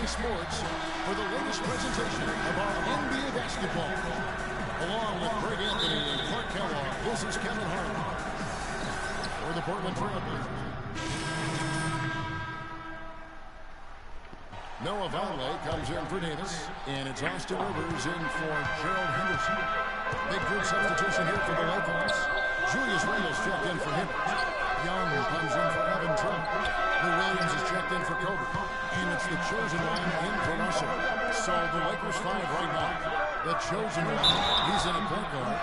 Sports for the latest presentation of our NBA basketball. Along with Greg Anthony and Clark Kellogg, this is Kevin Hart for the Portland Trail Blazers. Noah Vonleh comes in for Davis, and it's Austin Rivers in for Gerald Henderson. Big group substitution here for the Lakers. Julius Randle's checked in for Hibbert. Young comes in for Evan Trump. Lou Williams is checked in for Kobe. And it's the chosen one in for Russell. So the Lakers 5 right now. The chosen one, he's in a point guard.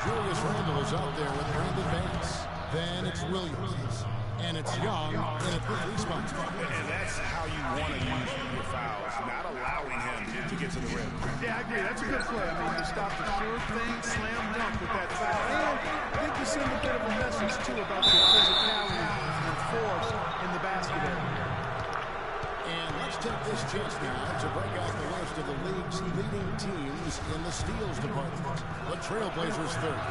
Julius Randle is out there with Brandon Vance. Then it's Williams. And it's Young in a quick response. And that's how you want to use your fouls, not allowing him to get to the rim. Yeah, I agree. That's a good play. I mean, you stop the sure thing, slam dunk with that foul. And I think you send a bit of a message, too, about your physicality and force in the basket area. And let's take this chance now to break out the list of the league's leading teams in the steals department. The Trailblazers third.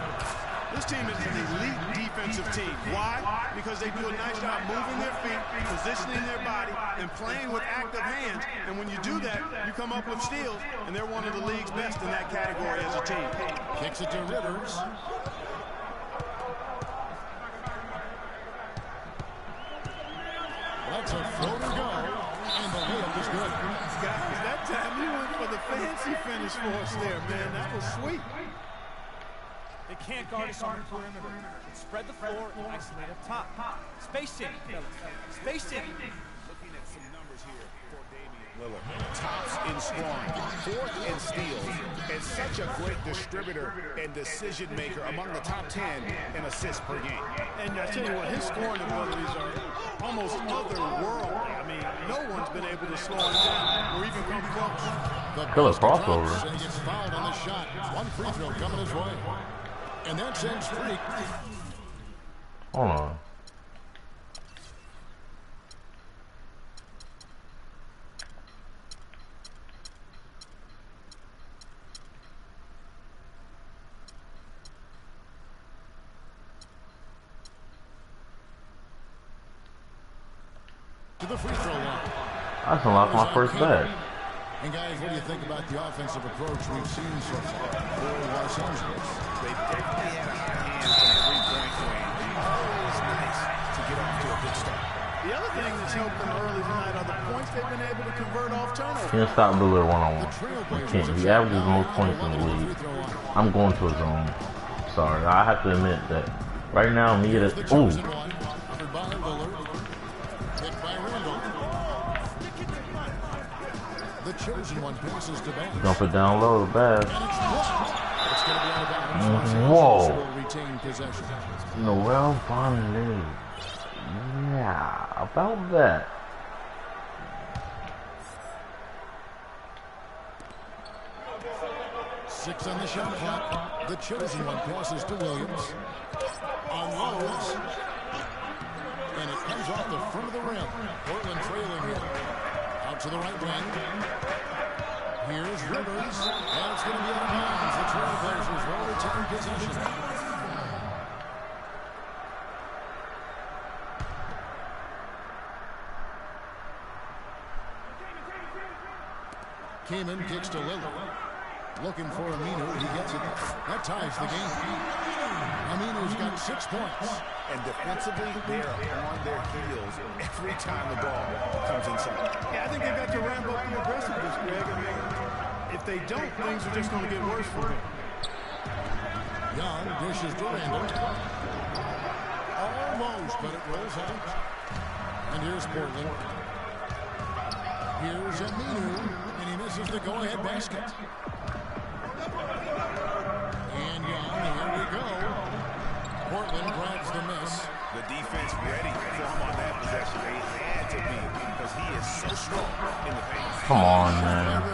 This team is an elite defensive team. Why? Because they do a nice job moving their feet, positioning their body, and playing with active hands. And when you do that, you come up with steals, and they're one of the league's best in that category as a team. Kicks it to Rivers. Lets a floater go, and the layup is good. Guys, that time you went for the fancy finish for us there, man. That was sweet. They can't guard us on the perimeter. Spread the floor and isolate up top. Spacing, fellas. Spacing. Looking at some numbers here for Damian Lillard. Tops in scoring, fourth in steals, and such a great distributor and decision maker among the top 10 in assists per game. And I tell you what, his scoring abilities are almost otherworldly. I mean, no one's been able to slow him down or even come close. Kill a crossover. And he gets fouled on the shot. One free throw coming his way. And that sends free. Hold on. To the free throw line. I just unlocked my first bet. And guys, what do you think about the offensive approach we've seen so far for Los Angeles? They definitely had a hot hand from three-point range. Always nice to get off to a good start. The other thing that's helped them early tonight are the points they've been able to convert off turnovers. Can't stop Lillard one-on-one. You can't. He averages the most points in the league. I'm going to a zone. Sorry, I have to admit that right now, me at ooh. The chosen one passes to Vance. Dump it down low, bad. Whoa. Noel Vonleh. Yeah, about that. Six on the shot clock. The chosen one passes to Williams. Unloads. And it comes off the front of the rim. Portland trailing here. Out to the right wing. Here's Rivers. And it's going to be out of bounds. The Trailblazers will retain possession. Kamen kicks to Lillard. Looking for Aminu. He gets it. That ties the game. Aminu's got 6 points. And defensively, they're on their heels every time the ball comes inside. Yeah, I think they've got to ramp up the aggressiveness, Greg. I mean, if they don't, things are just going to get worse for them. Young dishes to Randle. Almost, but it rolls out. And here's Portland. Here's Aminu, and he misses the go-ahead basket. And Young, here we go. Portland grabs the miss. The defense ready for him on that possession. They had to be because he is so strong in the paint. Come on, man.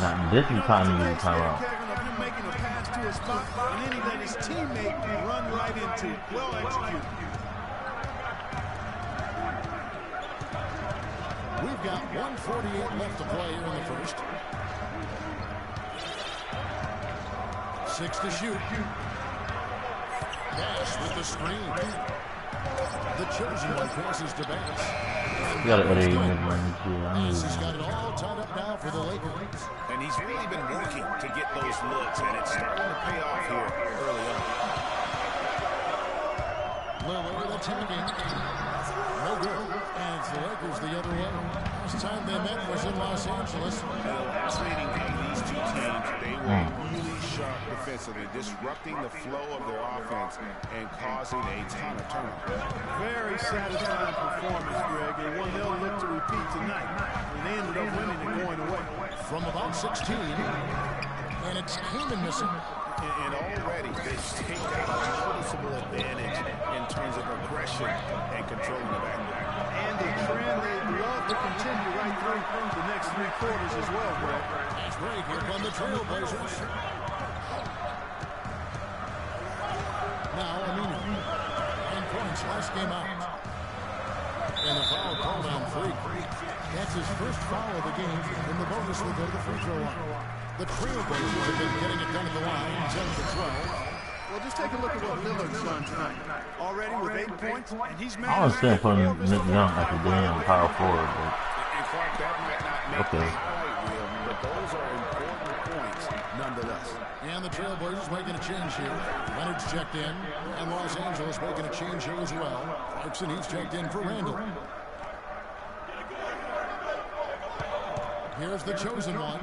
Now, this is time to use timeout. Him making a pass to a spot, and then he let his teammate run right into it. Well executed. We've got 1:48 left to play here in the first. 6 to shoot. Dash with the screen. The chosen one passes to Vance. You gotta edit mid-range. Vance has got it all tied up now for the Lakers. And he's really been working to get those looks, and it's starting to pay off here early on. Lillard attacking. No good. And it's the Lakers the other way. Last time they met was in Los Angeles. The last meeting of these two teams, they were really sharp defensively, disrupting the flow of their offense and causing a ton of turnovers. Very satisfying performance, Greg, and one they'll look to repeat tonight. And they ended up winning and going away. From about 16, and it's Kaman missing. And already they've taken a noticeable advantage in terms of aggression and controlling the backcourt. And the trend they'd love to continue right through the next 3 quarters as well, Greg. That's right, here come the Trailblazers. Now, Aminu. 9 points, last game out. And the foul called on Freak. That's his first foul of the game, and the bonus will go to the free throw line. The Trailblazers have been getting it done at the line, 10 for 12. Well, just take a look at what Lillard's done tonight. Already with 8 points, and he's I understand putting Nick Young at the damn power forward, but And Clark, that might not make okay. the highlight reel, but those are important points nonetheless. And the Trailblazers making a change here. Leonard's checked in, and Los Angeles making a change here as well. Clarkson, he's checked in for Randall. Here's the chosen one.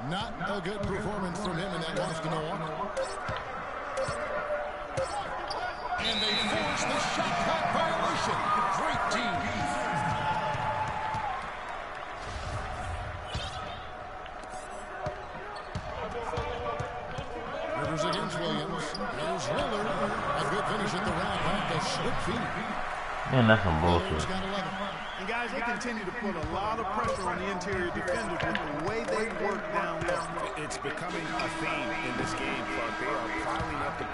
Not a good performance from him in that loss to Milwaukee. And they force the shot clock violation. Great team. Rivers against Williams. There's Lillard. A good finish at the rack off the slip feet. Man, that's some Lillard's bullshit. got 11. And guys, they continue to put a lot of pressure on the interior defenders with the way they work down low. It's becoming a theme in this game, Clark. They are piling up the...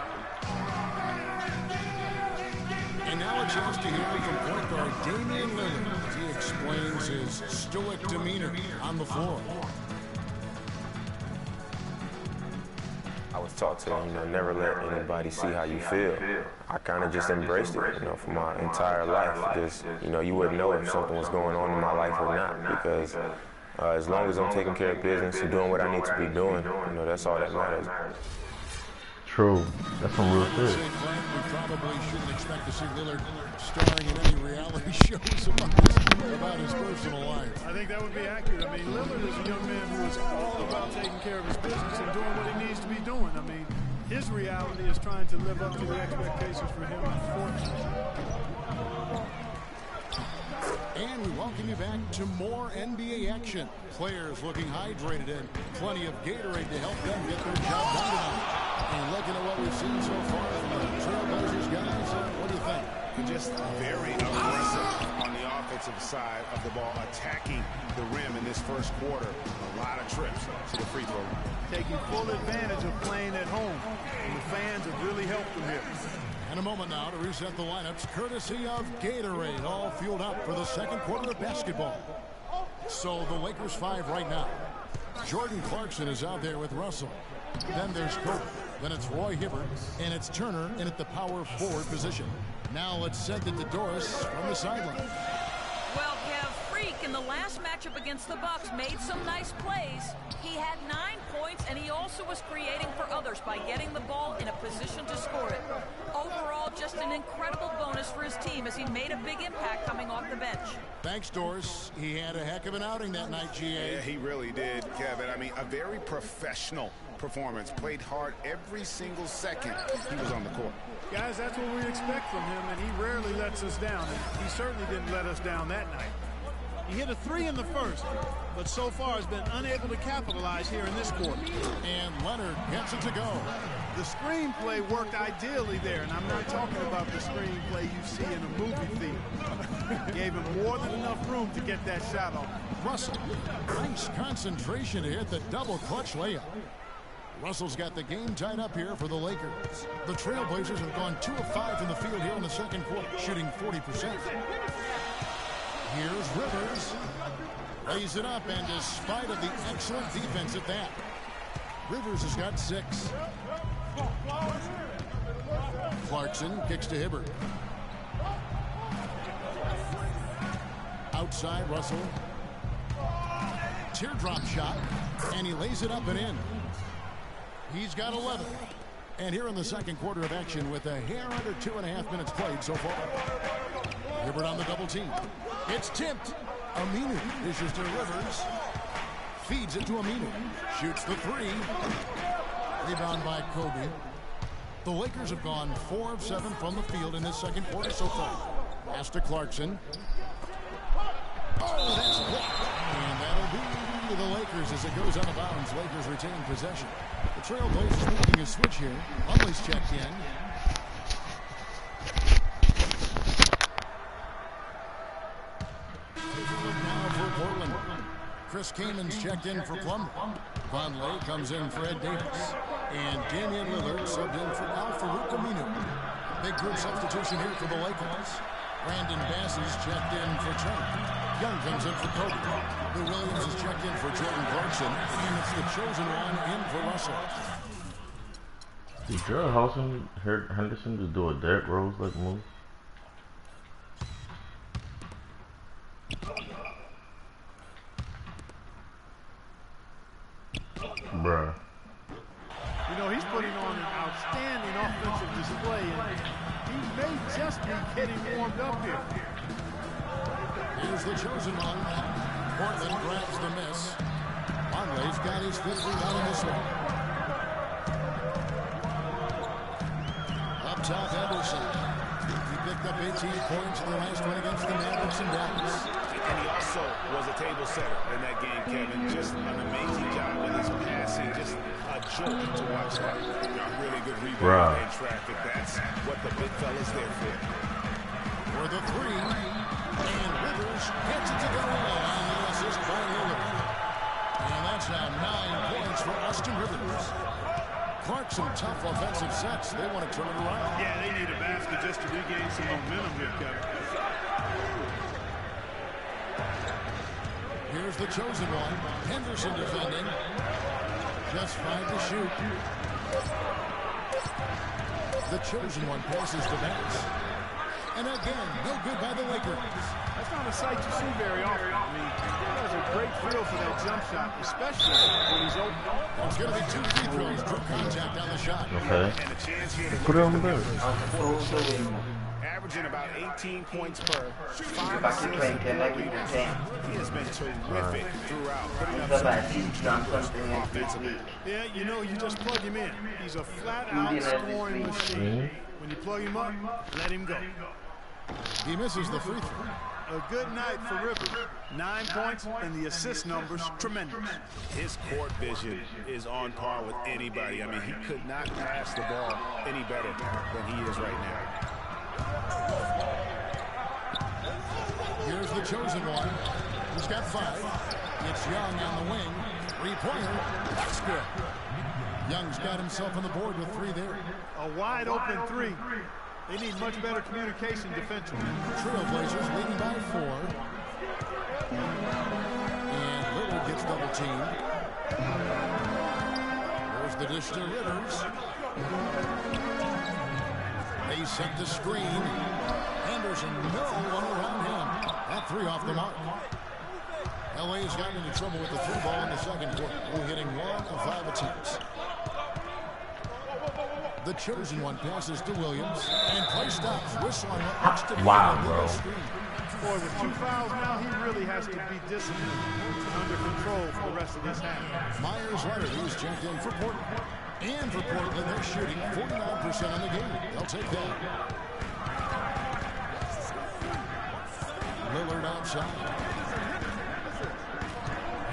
And now a chance to hear from point guard Damian Lillard as he explains his stoic demeanor on the floor. I was taught to, never let anybody see how you feel. I kind of just embraced it, for my entire life. Just, you wouldn't know if something was going on in my life or not, because as long as I'm taking care of business and doing what I need to be doing, that's all that matters. True. That's some real shit. We probably shouldn't expect to see Lillard starring in any reality shows about his personal life. I think that would be accurate. I mean, Lillard is a young man who is all about taking care of his business and doing what he needs to be doing. I mean, his reality is trying to live up to the expectations for him on the court. And we welcome you back to more NBA action. Players looking hydrated and plenty of Gatorade to help them get their job done tonight. And looking at what we've seen so far from the Trailblazers guys, what do you think? Just very aggressive on the offensive side of the ball, attacking the rim in this first quarter. A lot of trips to the free throw line. Taking full advantage of playing at home. And the fans have really helped them here. And a moment now to reset the lineups, courtesy of Gatorade, all fueled up for the second quarter of basketball. So the Lakers 5 right now. Jordan Clarkson is out there with Russell. Then there's Kobe. Then it's Roy Hibbert, and it's Turner in at the power forward position. Now let's send it to Doris from the sideline. Well, Kev, Freak in the last matchup against the Bucks made some nice plays. He had 9 points, and he also was creating for others by getting the ball in a position to score it. Overall, just an incredible bonus for his team as he made a big impact coming off the bench. Thanks, Doris. He had a heck of an outing that night, GA. Yeah, he really did, Kevin. I mean, a very professional performance. Played hard every single second he was on the court. Guys, that's what we expect from him, and he rarely lets us down. And he certainly didn't let us down that night. He hit a 3 in the first, but so far has been unable to capitalize here in this quarter. And Leonard gets it to go. The screenplay worked ideally there, and I'm not talking about the screenplay you see in a movie theater. Gave him more than enough room to get that shot off. Russell, nice concentration to hit the double clutch layup. Russell's got the game tied up here for the Lakers. The Trailblazers have gone 2 of 5 from the field here in the second quarter, shooting 40%. Here's Rivers. Lays it up, and despite of the excellent defense at that, Rivers has got 6. Clarkson kicks to Hibbert. Outside, Russell. teardrop shot, and he lays it up and in. He's got 11. And here in the second quarter of action with a hair under 2.5 minutes played so far. Hibbert on the double team. It's tipped. Aminu dishes to Rivers. Feeds it to Aminu. Shoots the three. Rebound by Kobe. The Lakers have gone 4 of 7 from the field in this second quarter so far. Pass to Clarkson. Oh, that's blocked. And that'll be the Lakers as it goes out of bounds. Lakers retain possession. The Trailblazers making a switch here. Umley's checked in. Now for Portland. Chris Kamen's checked in for Plumlee. Vonleh comes in for Ed Davis. And Damian Lillard subbed in for Al-Farouq Aminu. Big group substitution here for the Lakers. Brandon Bass is checked in for Turner. Young comes in for Kobe. Lou Williams is checked in for Jordan Clarkson. And it's the chosen one in for Russell. Did Gerald Henderson just do a Derrick Rose-like move? Bruh. You know, he's putting on an outstanding offensive display, and he may just be getting warmed up here. Here's the chosen one. Portland grabs the miss. Vonleh's got his 5th rebound in this one. Up top, Henderson. He picked up 18 points in the last one against the Mavericks in Dallas. And he also was a table setter in that game, Kevin. Just an amazing job with his passing. Just a joy to watch that. Really good rebound in traffic. That's what the big fella's there for. For the three. And Rivers gets it to go in. And the assist by Lillard. And that's now 9 points for Austin Rivers. Clarkson, tough offensive sets. They want to turn it around. Yeah, they need a basket just to regain some momentum here, Kevin. Here's the chosen one. Henderson defending. Just 5 to shoot. The chosen one passes to Bass. And again, no good by the Lakers. That's not a sight you see very often. I mean, he has a great feel for that jump shot, especially when he's open. It's going to be 2 free throws. Drew contact on the shot. Okay. And a chance here to Put it on the bench. averaging about 18 points per 5 assists. He has been terrific throughout, putting up some huge numbers offensively. Yeah, you know, you just plug him in. He's a flat-out scoring machine. When you plug him up, let him go. He misses the free throw. A good night for Rivers. 9 points, and the assist numbers tremendous. His court vision is on par with anybody. I mean, he could not pass the ball any better than he is right now. Here's the chosen one. He's got 5. It's Young on the wing. 3-pointer. That's good. Young's got himself on the board with 3 there. A wide open 3. They need much better communication defensively. Trailblazers leading by 4. And Lillard gets double teamed. There's the dish to Rivers. They set the screen. Anderson, no one around him. That 3 off the mark. LA's gotten into trouble with the 3 ball in the second quarter. We're hitting 1 of 5 attempts. The chosen one passes to Williams, and play stops. Whistle on what looks to be wow, bro. Boy, with 2 fouls now, he really has to be disciplined and under control for the rest of this half. Myers Leonard, who's checked in for Portland. And for Portland, they're shooting 49% on the game. They'll take that. Lillard outside.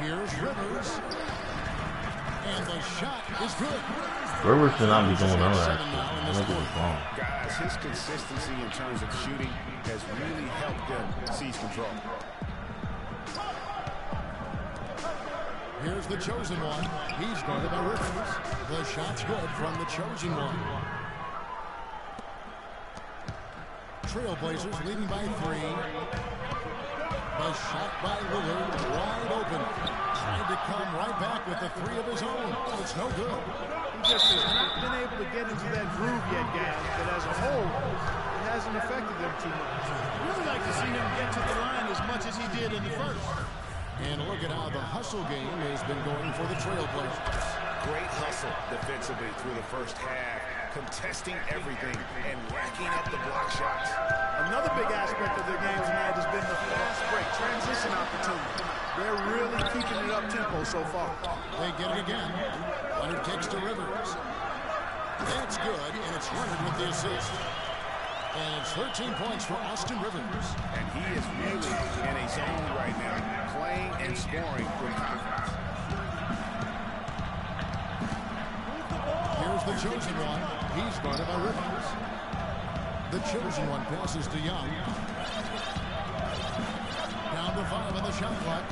Here's Rivers. And the shot is good. Rivers should not be doing none of that shit. I think it's wrong. Guys, his consistency in terms of shooting has really helped them seize control. Here's the chosen one. He's guarded by Rivers. The shot's good from the chosen one. Trailblazers leading by 3. The shot by Lillard, wide open. Trying to come right back with the 3 of his own. Oh, it's no good. He just has not been able to get into that groove yet, guys. But as a whole, it hasn't affected them too much. I'd really like to see him get to the line as much as he did in the first. And look at how the hustle game has been going for the Trailblazers. Great hustle defensively through the first half, contesting everything and racking up the block shots. Another big aspect of their game tonight has been the fast break, transition opportunity. They're really keeping it up tempo so far. They get it again. Leonard kicks to Rivers. That's good, and it's Leonard with the assist. And it's 13 points for Austin Rivers. And he is really in a zone right now, playing and scoring with confidence. Here's the chosen one. He's guarded by Rivers. The chosen one passes to Young. Down to 5 on the shot clock.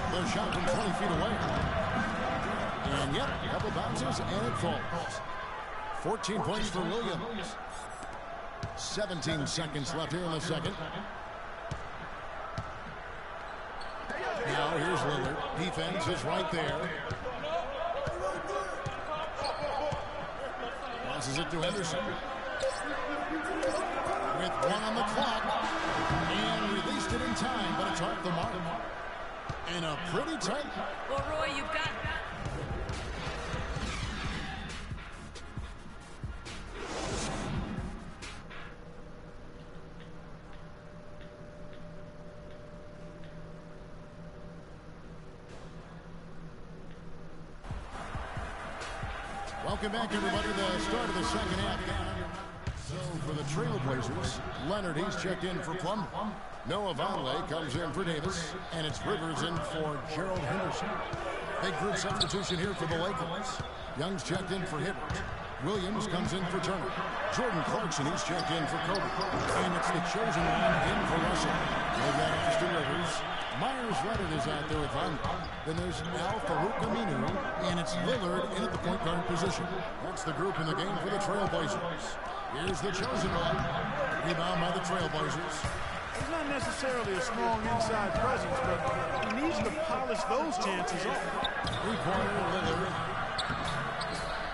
The shot from 20 feet away. And yep, a couple bounces and it falls. 14 points for Williams. 17 seconds left here in the second. Now here's Lillard. Defense is right there. Passes it to Henderson. With 1 on the clock. And released it in time, but it's off the mark. And a pretty tight. Well, Roy, you've got... Welcome back, everybody, to the start of the second half. So for the Trailblazers, Leonard, he's checked in for Plum. Noah Vonleh comes in for Davis, and it's Rivers in for Gerald Henderson. Big group substitution here for the Lakers. Young's checked in for Hibbert. Williams comes in for Turner. Jordan Clarkson, he's checked in for Kobe. And it's the chosen one in for Russell. They've got Austin Rivers. Myers Leonard is out there with Von. Then there's Al Farouk Aminu, and it's Lillard in at the point guard position. That's the group in the game for the Trailblazers. Here's the chosen one. Rebound by the Trailblazers. He's not necessarily a strong inside presence, but he needs to polish those chances off. Three-pointer, Lillard.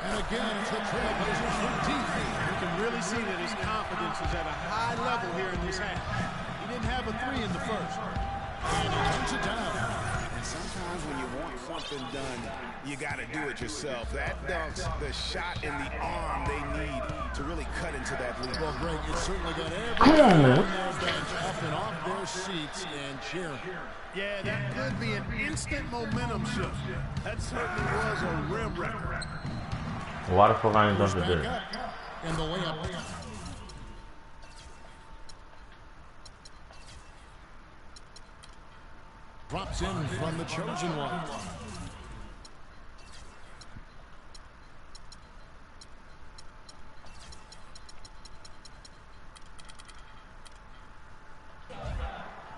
And again, it's the Trailblazers from deep. You can really see that his confidence is at a high level here in this half. He didn't have a 3 in the first. And he turns it down. And sometimes when you want something done, you got to do it yourself. That dunks the shot in the arm they need to really cut into that lead. Well, Greg, you certainly got everyone on their bench up and off their seats and cheering. Yeah, that could be an instant momentum shift. That certainly was a rim wrecker. Why the fuck I ain't done to do? And the layup. Drops in from the chosen one.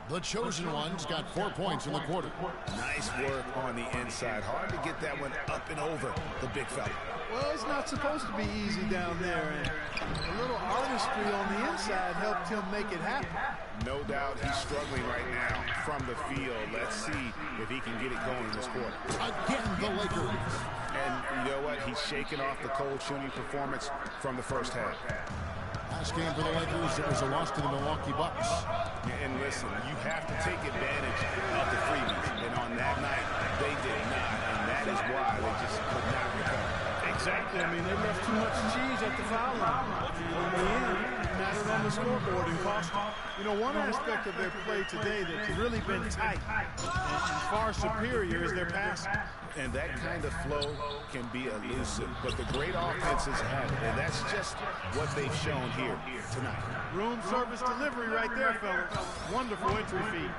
The chosen one's got 4 points in the quarter. Nice work on the inside. Hard to get that one up and over the big fella. Well, it's not supposed to be easy down there, and a little artistry on the inside helped him make it happen. No doubt he's struggling right now from the field. Let's see if he can get it going in this quarter. Again, the Lakers. And you know what? He's shaking off the cold shooting performance from the first half. Last game for the Lakers, it was a loss to the Milwaukee Bucks. And listen, you have to take advantage of the freebies. And on that night, they did not. And that is why they just could not recover. Exactly. I mean, they left too much cheese at the foul line. In the end, it mattered on the scoreboard and cost them. You know, one aspect of their play today that's really been tight and far superior is their passing. And that kind of flow can be elusive. But the great offenses have it. And that's just what they've shown here tonight. Room service delivery right there, fellas. Wonderful entry feed.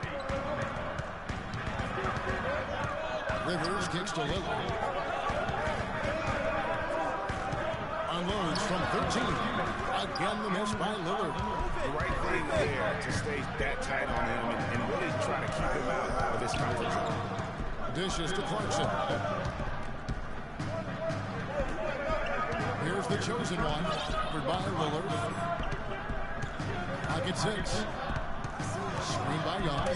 Rivers kicks to Lillard. Unloads from 13. Again, the miss by Lillard. The right thing there to stay that tight on him and really try to keep him out of his comfort zone. Dishes to Clarkson. Here's the chosen one. Covered by Lillard. Pocket 6. Screen by Young.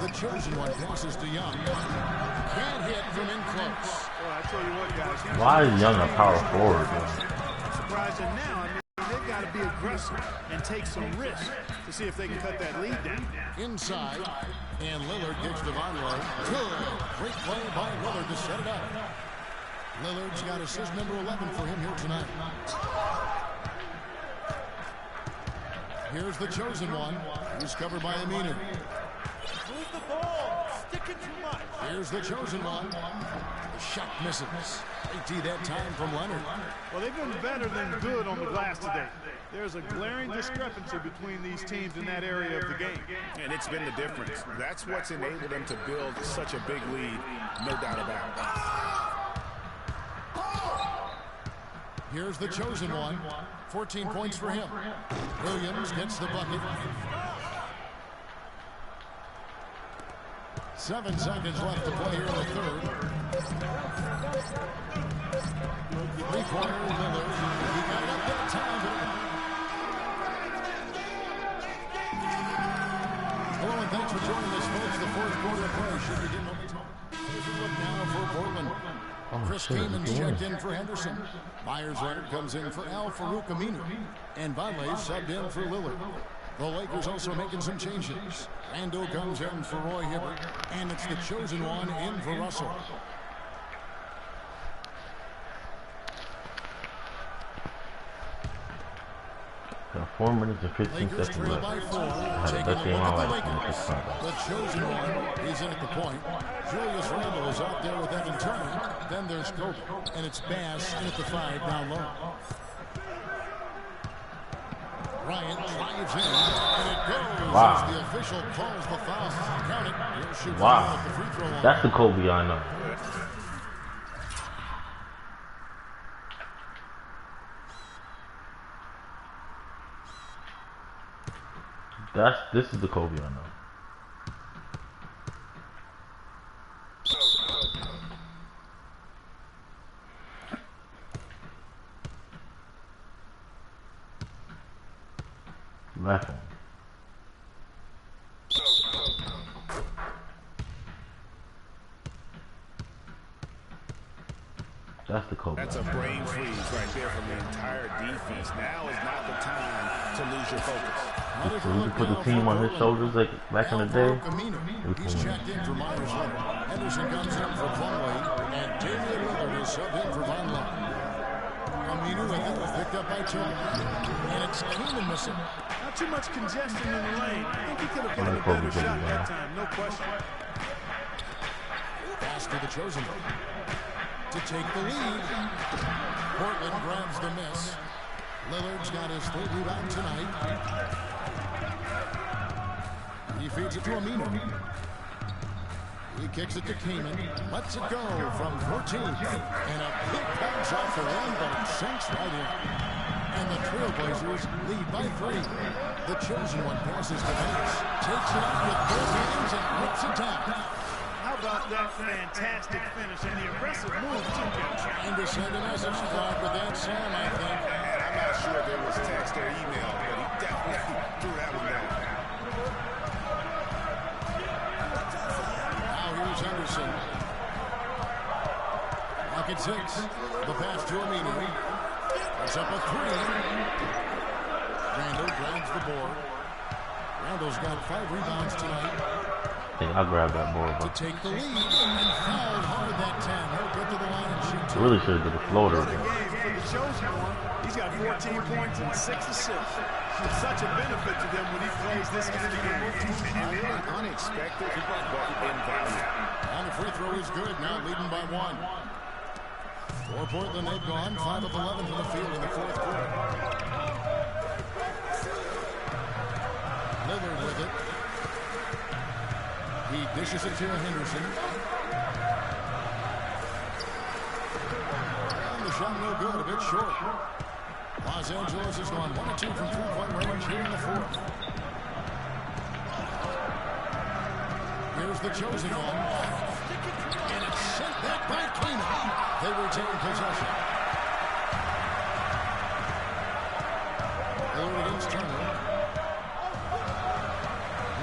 The chosen one passes to Young. Can't hit from in close. Well, I tell you what, guys. Why is Young a power forward? Surprising now. I mean, they've got got to be aggressive and take some risks to see if they can cut that lead down. Inside, and Lillard gets to Vonleh. Good. Great play by Lillard to set it up. Lillard's got assist number 11 for him here tonight. Here's the chosen one. He's covered by Aminu. Move the ball. Sticking too much. Here's the chosen one. The shot misses. Great D that time from Leonard. Well, they've been better than good on the glass today. There's a glaring discrepancy between these teams in that area of the game. And it's been the difference. That's what's enabled them to build such a big lead, no doubt about it. Here's the chosen one. 14 points for him. Williams gets the bucket. 7 seconds left to play here in the third. Three-pointer Lillard. He got it up that time. Hello and thanks for joining us, folks. The fourth quarter of play should begin momentarily. Here's a look now for Portland. Chris Kaman's checked in for Henderson. Myers-Leonard comes in for Al-Farouq Aminu. And Vonleh subbed in for Lillard. The Lakers also making some changes. Randall comes in for Roy Hibbert. And it's the chosen one in for Russell. Got 4 minutes and 15 Lakers seconds trail left. by 4. I had the Taking best a game look of my at the life in Lakers. this contest. The chosen one is in at the point. Julius Randle is out there with Evan Turner. Then there's Kobe. And it's Bass in at the 5 down low. Bryant drives in, and it goes as the official calls the foul. Count it. He'll shoot at the free throw line. That's the Kobe I know. This is the Kobe I know. Laughing. That's the Kobe. That's a brain freeze right there from the entire defense. Now is not the time to lose your focus. So you put the team on his shoulders like back in the day. He's checked in for Myers-Leonard. Henderson comes in for Vonleh, and Damian Lillard is subbed in for Vonleh. Aminu with it was picked up by Turner, and it's Kaman missing. Not too much congestion in the lane. I think he could have gotten a better shot that time, no question. Pass to the chosen one to take the lead. Portland grabs the miss. Lillard's got his third rebound tonight. He feeds it to Aminu. He kicks it to Kaman. Lets it go from 14. And a big bounce off the one, but it sinks right in. And the Trailblazers lead by 3. The chosen one passes to Banks. Takes it up with both hands and rips it down. How about that fantastic finish and the aggressive move, too, Coach? And to send a message card with that, Sam, I think. I'm not sure if it was text or email, but he definitely threw that one down. Now here's Henderson. Lock at 6. The pass to Aminu. It's up a 3. Randall grabs the board. Randall's got 5 rebounds tonight. I think I'll grab that board. To take the lead and fouled hard that time. He'll get to the line and shoot 2. Really should have did a floater. For the chosen one, he's got 14 points and 6 assists. It's such a benefit to them when he plays this kind of game. And really unexpected, but invaluable. And the free throw is good. Now leading by 1. For Portland, they've gone 5 of 11 from the field in the fourth quarter. Lillard with it. He dishes it to Henderson. And the shot no good, a bit short. Los Angeles has gone 1 of 2 from three-point range here in the fourth. Here's the chosen one. And it's sent back by Kaman. They retain possession. Lillard against Turner.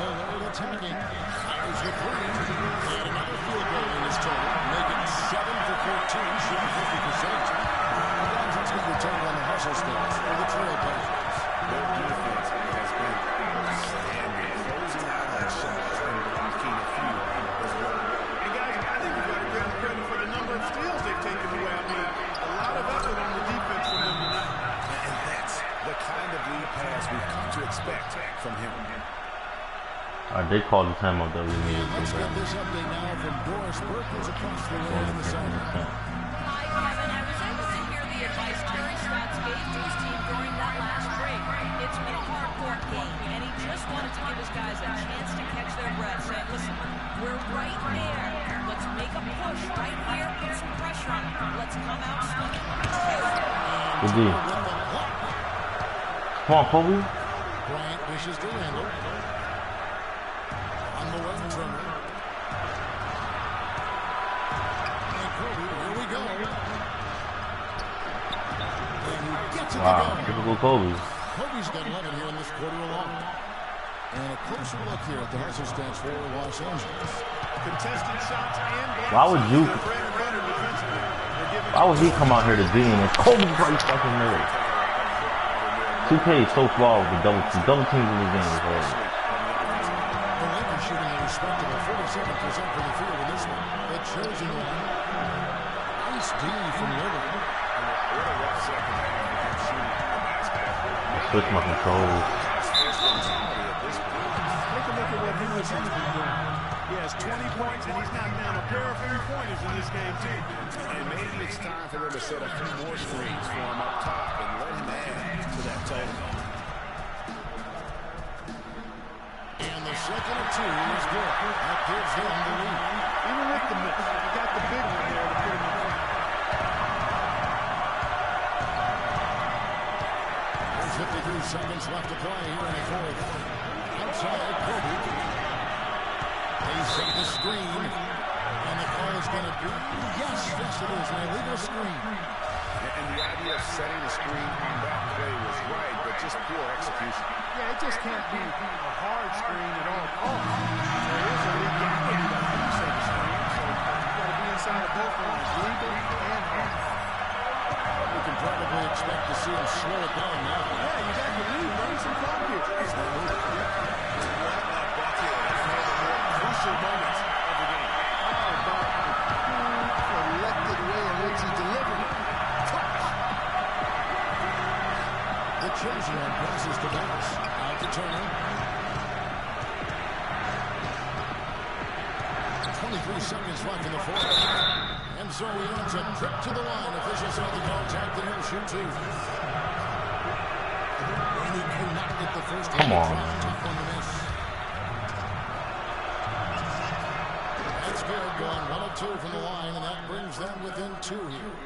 Lillard attacking. Fires the 3. And another field goal in his total. Make it 7 for 14. Shooting 50%. It's going to return on the hustle stats for the Trailblazers. They called the timeout that we needed. Let's get this update now from Doris Perkins across the way in the zone. Hi, Kevin. I was able to hear the advice Terry Stotts gave to his team during that last break. It's been a hard-fought game, and he just wanted to give his guys a chance to catch their breath, saying, listen, we're right there. Let's make a push right here, put some pressure on them. Let's come out swinging. Good D. Come on, Kobe. Bryant wishes to Randall. On the way, Turner. And Kobe, here we go. And he gets it Wow, to go. typical Kobe. Kobe's got 11 here in this quarter alone. And a closer look here at the hustle stats for Los Angeles. Contested shots and blocks. Why would you? Their bread and butter defensively. They're giving Why would he come out here to beam and Kobe's right fucking there? 2K is so flawed with the double teams in the game. The Lakers shooting a respectable 47% from the field in this one. The chosen one. Nice D from Lillard. What a rough second half of shooting the basketball. Switch my controls. Take a look at what Henderson's been doing. He has 20 points, and he's knocked down a pair of three-pointers in this game, too. And maybe it's time for them to set a few more screens for him up top and let him add to that total. And the second of two is good. That gives them the lead. Even with the miss, he got the big one there to put him in front. There's 53 seconds left to play here in the fourth. Outside, Kobe. They set the screen. And the call is going to be, yes, it is, an illegal screen. And the idea of setting a screen on that play was right, but just poor execution. Yeah, it just can't be a hard screen at all costs. There is a legality to how you set a screen, so you've got to be inside of both lines, legal and hard. We can probably expect to see him slow it down now. Yeah, you got the lead. Bring some clock here. Crucial moments of the game. How about the collected way in which he delivered it? The chosen one passes to Bass. Out to Turner. 23 seconds left in the fourth. And so he ends a trip to the line. Officials have the contact and he'll shoot two. And he connected the first one. Come on. Tough one to miss. That's good. Going 1 of 2 from the line, and that brings them within 2 here.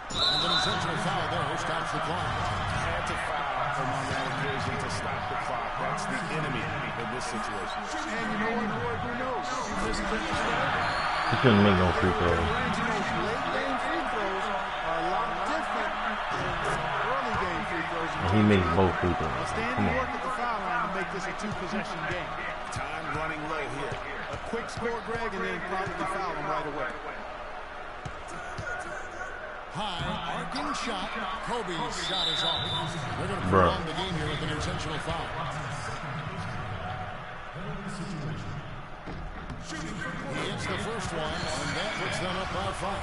And an intentional foul there stops the clock. Had to foul on that occasion to stop the clock. That's the enemy in this situation. And you know what, boy, who knows? This is He couldn't make no free throws. late game free throws are a lot different than early game free throws. And he makes both free throws. Stand Come and on. work at the foul line to make this a two-possession game. Time running low here. A quick score, Greg, and then probably foul him right away. High, arcing shot. Kobe's shot is off. They're going to Bruh. prolong the game here with an intentional foul. He hits the first one, and that puts them up by 5.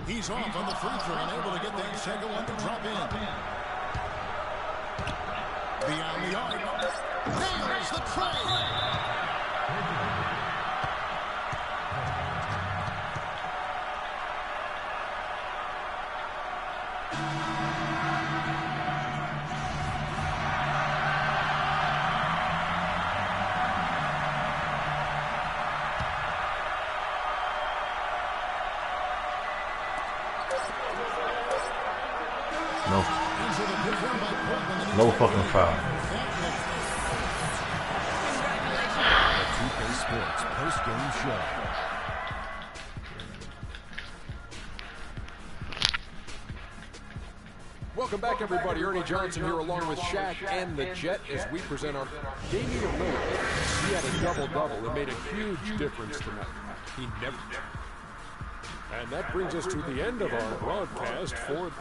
He's off on the free throw, unable to get that second one to drop in. Beyond the arc. Nails the tray. No fucking foul. Two-K Sports post-game show. Welcome back, everybody. Ernie Johnson here along with Shaq and the Jet as we present our Damian Lillard. He had a double-double that made a huge difference tonight. He never... And that brings us to the end of our broadcast for